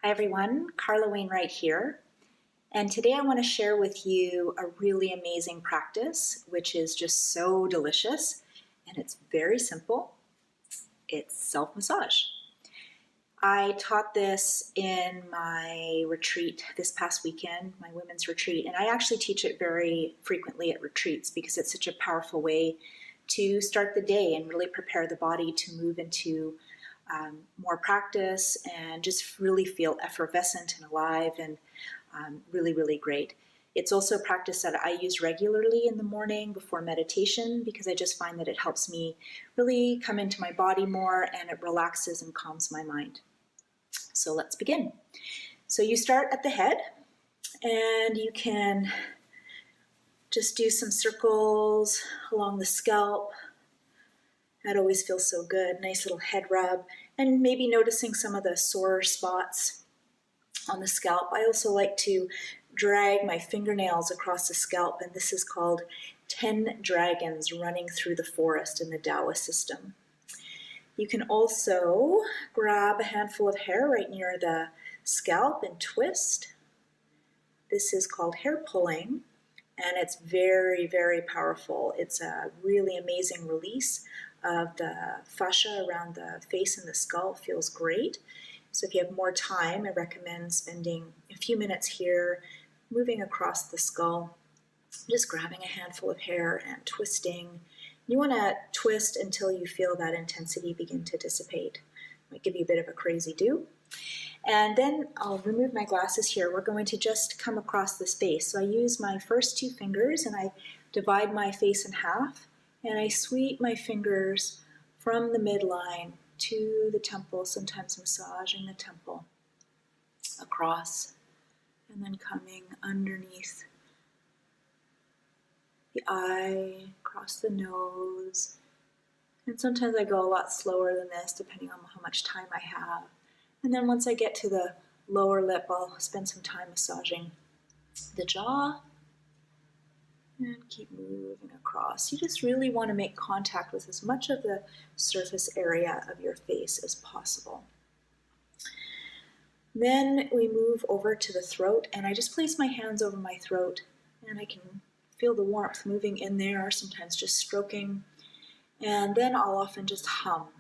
Hi everyone, Carla Wainwright here, and today I want to share with you a really amazing practice which is just so delicious, and it's very simple. It's self-massage. I taught this in my retreat this past weekend, my women's retreat, and I actually teach it very frequently at retreats because it's such a powerful way to start the day and really prepare the body to move into more practice and just really feel effervescent and alive and really, really great. It's also a practice that I use regularly in the morning before meditation because I just find that it helps me really come into my body more and it relaxes and calms my mind. So let's begin. So you start at the head and you can just do some circles along the scalp. That always feels so good. Nice little head rub, and maybe noticing some of the sore spots on the scalp. I also like to drag my fingernails across the scalp, and this is called 10 dragons running through the forest in the Taoist system. You can also grab a handful of hair right near the scalp and twist. This is called hair pulling, and it's very, very powerful. It's a really amazing release of the fascia around the face and the skull. Feels great. So if you have more time, I recommend spending a few minutes here, moving across the skull, just grabbing a handful of hair and twisting. You want to twist until you feel that intensity begin to dissipate. Might give you a bit of a crazy do. And then I'll remove my glasses here. We're going to just come across this face. So I use my first two fingers and I divide my face in half. And I sweep my fingers from the midline to the temple, sometimes massaging the temple, across, and then coming underneath the eye, across the nose. And sometimes I go a lot slower than this, depending on how much time I have. And then once I get to the lower lip, I'll spend some time massaging the jaw. And keep moving across. You just really want to make contact with as much of the surface area of your face as possible. Then we move over to the throat, and I just place my hands over my throat, and I can feel the warmth moving in there, sometimes just stroking. And then I'll often just hum.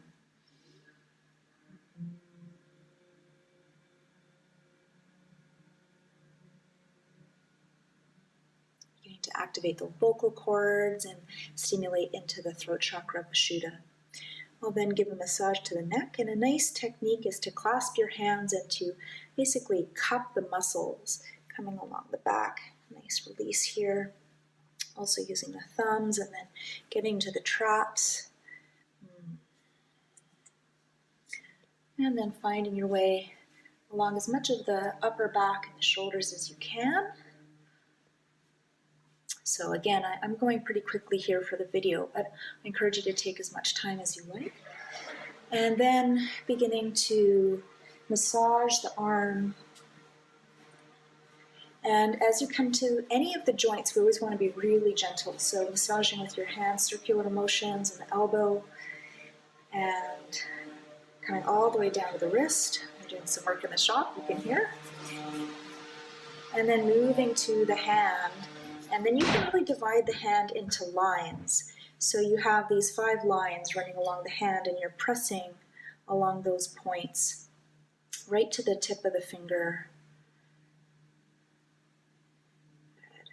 To activate the vocal cords and stimulate into the throat chakra, Vishuddha. I'll then give a massage to the neck, and a nice technique is to clasp your hands and to basically cup the muscles coming along the back. Nice release here. Also using the thumbs and then getting to the traps. And then finding your way along as much of the upper back and the shoulders as you can. So again, I'm going pretty quickly here for the video, but I encourage you to take as much time as you like. And then beginning to massage the arm. And as you come to any of the joints, we always want to be really gentle. So massaging with your hands, circular motions in the elbow, and coming all the way down to the wrist. I'm doing some work in the shop, you can hear. And then moving to the hand. And then you can really divide the hand into lines. So you have these 5 lines running along the hand, and you're pressing along those points right to the tip of the finger. Good.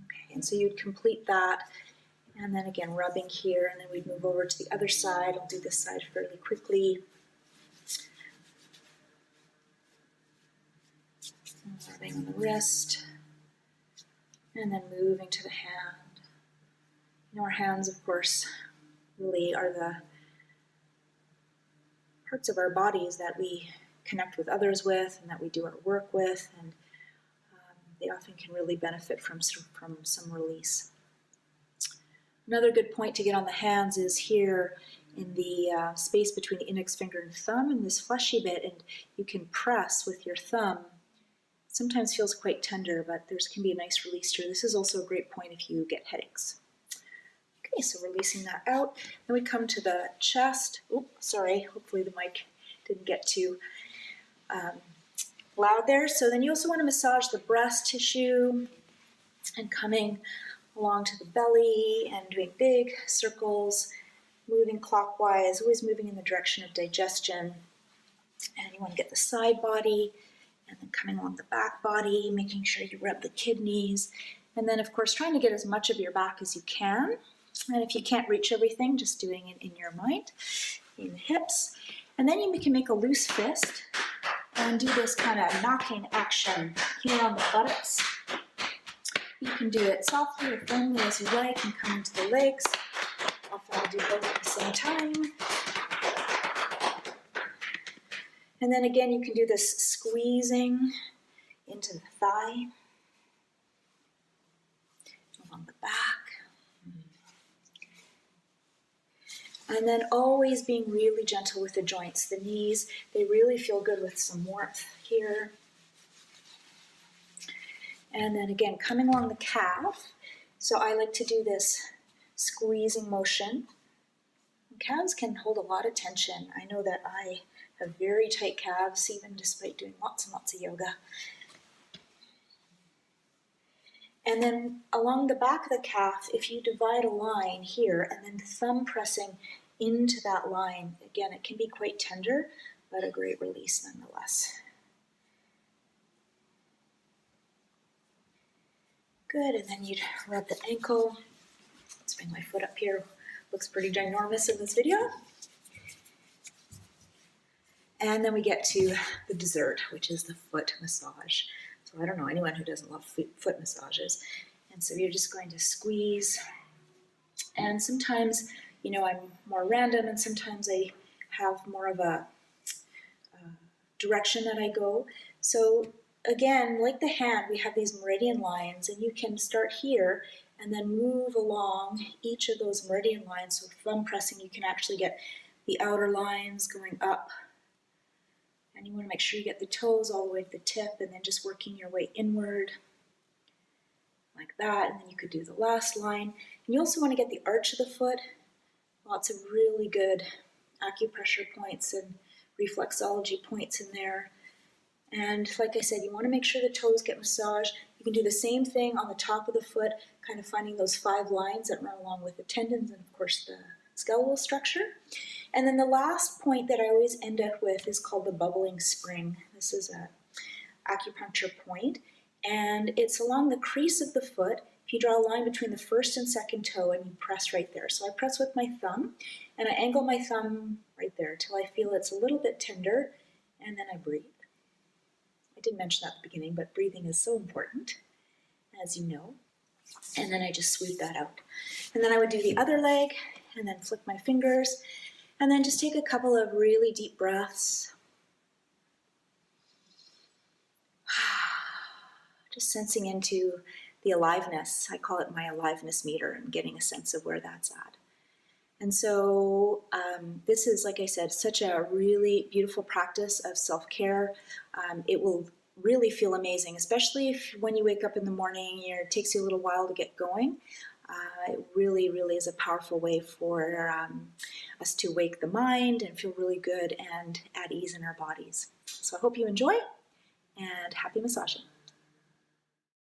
Okay, and so you'd complete that, and then again rubbing here, and then we'd move over to the other side. I'll do this side fairly quickly. Rubbing on the wrist, and then moving to the hand. You know, our hands, of course, really are the parts of our bodies that we connect with others with and that we do our work with, and they often can really benefit from some release. Another good point to get on the hands is here in the space between the index finger and thumb, and this fleshy bit, and you can press with your thumb. Sometimes feels quite tender, but there can be a nice release here. This is also a great point if you get headaches. Okay, so releasing that out. Then we come to the chest. Oops, sorry, hopefully the mic didn't get too loud there. So then you also want to massage the breast tissue and coming along to the belly and doing big circles, moving clockwise, always moving in the direction of digestion. And you want to get the side body and then coming along the back body, making sure you rub the kidneys. And then, of course, trying to get as much of your back as you can. And if you can't reach everything, just doing it in your mind, in the hips. And then you can make a loose fist and do this kind of knocking action here on the buttocks. You can do it softly or firmly as you like and come into the legs. Often I'll do both at the same time. And then again, you can do this squeezing into the thigh, along the back. And then always being really gentle with the joints. The knees, they really feel good with some warmth here. And then again, coming along the calf. So I like to do this squeezing motion. Calves can hold a lot of tension. I know that I have very tight calves, even despite doing lots and lots of yoga. And then along the back of the calf, if you divide a line here and then thumb pressing into that line, again, it can be quite tender, but a great release nonetheless. Good, and then you'd rub the ankle. Let's bring my foot up here. Looks pretty ginormous in this video. And then we get to the dessert, which is the foot massage. So I don't know anyone who doesn't love foot massages. And so you're just going to squeeze. And sometimes, you know, I'm more random, and sometimes I have more of a direction that I go. So again, like the hand, we have these meridian lines, and you can start here and then move along each of those meridian lines. So with thumb pressing, you can actually get the outer lines going up. And you want to make sure you get the toes all the way to the tip, and then just working your way inward like that. And then you could do the last line. And you also want to get the arch of the foot. Lots of really good acupressure points and reflexology points in there. And like I said, you want to make sure the toes get massaged. You can do the same thing on the top of the foot, kind of finding those 5 lines that run along with the tendons and, of course, the skeletal structure. And then the last point that I always end up with is called the bubbling spring. This is an acupuncture point, and it's along the crease of the foot. If you draw a line between the first and second toe, and you press right there. So I press with my thumb, and I angle my thumb right there till I feel it's a little bit tender, and then I breathe. I didn't mention that at the beginning, but breathing is so important, as you know. And then I just sweep that out. And then I would do the other leg, and then flick my fingers, and then just take a couple of really deep breaths. Just sensing into the aliveness. I call it my aliveness meter, and getting a sense of where that's at. And so this is, like I said, such a really beautiful practice of self-care. It will really feel amazing, especially if when you wake up in the morning, it takes you a little while to get going. It really, really is a powerful way for us to wake the mind and feel really good and at ease in our bodies. So I hope you enjoy, and happy massaging.